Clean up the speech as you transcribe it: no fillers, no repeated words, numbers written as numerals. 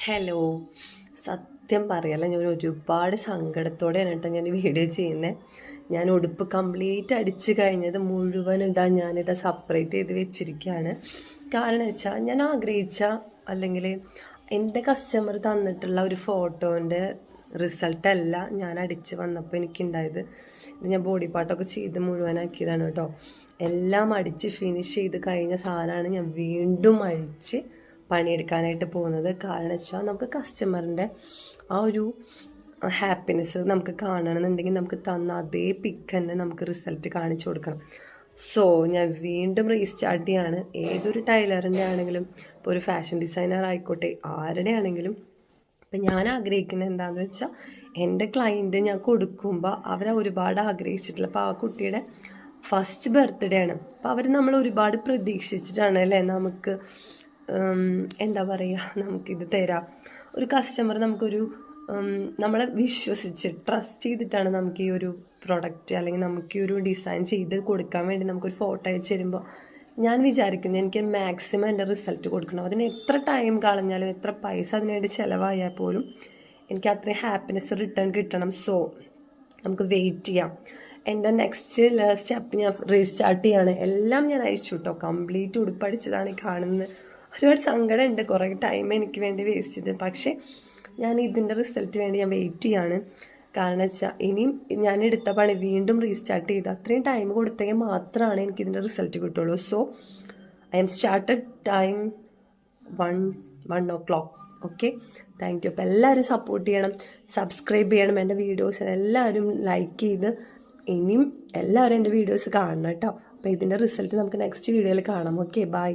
Hello, സത്യം പറയല്ല, ഞാൻ ഒരുപാട് സങ്കടത്തോടെയാണ് കേട്ടോ ഞാൻ വീഡിയോ ചെയ്യുന്നത്. ഞാൻ ഉടുപ്പ് കംപ്ലീറ്റ് അടിച്ച് കഴിഞ്ഞത് മുഴുവനും ഞാനിതാ സെപ്പറേറ്റ് ചെയ്ത് വെച്ചിരിക്കുകയാണ്. കാരണം വെച്ചാൽ ഞാൻ ആഗ്രഹിച്ച അല്ലെങ്കിൽ എൻ്റെ കസ്റ്റമർ തന്നിട്ടുള്ള ഒരു ഫോട്ടോൻ്റെ റിസൾട്ടല്ല ഞാൻ അടിച്ച് വന്നപ്പോൾ എനിക്കുണ്ടായത്. ഇത് ഞാൻ ബോഡി പാർട്ടൊക്കെ ചെയ്ത് മുഴുവനാക്കിയതാണ് കേട്ടോ. എല്ലാം അടിച്ച് ഫിനിഷ് ചെയ്ത് കഴിഞ്ഞ സാധനമാണ് ഞാൻ വീണ്ടും അഴിച്ച് പണിയെടുക്കാനായിട്ട് പോകുന്നത്. കാരണം വെച്ചാൽ നമുക്ക് കസ്റ്റമറിൻ്റെ ആ ഒരു ഹാപ്പിനെസ് നമുക്ക് കാണണമെന്നുണ്ടെങ്കിൽ നമുക്ക് തന്ന അതേ പിക്ക് തന്നെ നമുക്ക് റിസൾട്ട് കാണിച്ചു കൊടുക്കണം. സോ ഞാൻ വീണ്ടും റീസ്റ്റാർട്ട് ചെയ്യാണ്. ഏതൊരു ടൈലറിൻ്റെ ആണെങ്കിലും, ഇപ്പോൾ ഒരു ഫാഷൻ ഡിസൈനർ ആയിക്കോട്ടെ, ആരുടെ ആണെങ്കിലും ഇപ്പം ഞാൻ ആഗ്രഹിക്കുന്നത് എന്താണെന്ന് വെച്ചാൽ എൻ്റെ ക്ലയൻറ്റ് ഞാൻ കൊടുക്കുമ്പോൾ അവരെ ഒരുപാട് ആഗ്രഹിച്ചിട്ടില്ല. അപ്പോൾ ആ കുട്ടിയുടെ ഫസ്റ്റ് ബർത്ത്ഡേ ആണ്. അപ്പോൾ അവർ നമ്മൾ ഒരുപാട് പ്രതീക്ഷിച്ചിട്ടാണ് അല്ലേ നമുക്ക് എന്താ പറയുക, നമുക്കിത് തരാം. ഒരു കസ്റ്റമർ നമുക്കൊരു നമ്മളെ വിശ്വസിച്ച് ട്രസ്റ്റ് ചെയ്തിട്ടാണ് നമുക്ക് ഈ ഒരു പ്രൊഡക്റ്റ് അല്ലെങ്കിൽ നമുക്ക് ഈ ഒരു ഡിസൈൻ ചെയ്ത് കൊടുക്കാൻ വേണ്ടി നമുക്കൊരു ഫോട്ടോ അയച്ചു തരുമ്പോൾ ഞാൻ വിചാരിക്കുന്നു എനിക്ക് മാക്സിമം എൻ്റെ റിസൾട്ട് കൊടുക്കണം. അതിന് എത്ര ടൈം കളഞ്ഞാലും എത്ര പൈസ അതിനുവേണ്ടി ചിലവായാൽ പോലും എനിക്ക് അത്രയും ഹാപ്പിനെസ് റിട്ടേൺ കിട്ടണം. സോ നമുക്ക് വെയിറ്റ് ചെയ്യാം. എൻ്റെ നെക്സ്റ്റ് സ്റ്റെപ്പ് ഞാൻ റീസ്റ്റാർട്ട് ചെയ്യാണ്. എല്ലാം ഞാൻ അയച്ചു കേട്ടോ. കംപ്ലീറ്റ് ഉടുപ്പടിച്ചതാണ് ഈ കാണുന്നത്. ഒരുപാട് സങ്കടമുണ്ട്, കുറേ ടൈം എനിക്ക് വേണ്ടി വേസ്റ്റ് ചെയ്ത്. പക്ഷേ ഞാൻ ഇതിൻ്റെ റിസൾട്ട് വേണ്ടി ഞാൻ വെയിറ്റ് ചെയ്യാണ്. കാരണം വെച്ചാൽ ഇനിയും ഞാൻ എടുത്ത പണി വീണ്ടും റീസ്റ്റാർട്ട് ചെയ്ത് അത്രയും ടൈം കൊടുത്തെങ്കിൽ മാത്രമാണ് എനിക്കിതിൻ്റെ റിസൾട്ട് കിട്ടുള്ളൂ. So I M started time 1 o'clock. Okay, thank you. അപ്പോൾ എല്ലാവരും സപ്പോർട്ട് ചെയ്യണം, സബ്സ്ക്രൈബ് ചെയ്യണം, എൻ്റെ വീഡിയോസിന് എല്ലാവരും ലൈക്ക് ചെയ്ത് ഇനിയും എല്ലാവരും എൻ്റെ വീഡിയോസ് കാണണം കേട്ടോ. അപ്പോൾ ഇതിൻ്റെ റിസൾട്ട് നമുക്ക് നെക്സ്റ്റ് വീഡിയോയിൽ കാണാം. Okay, by.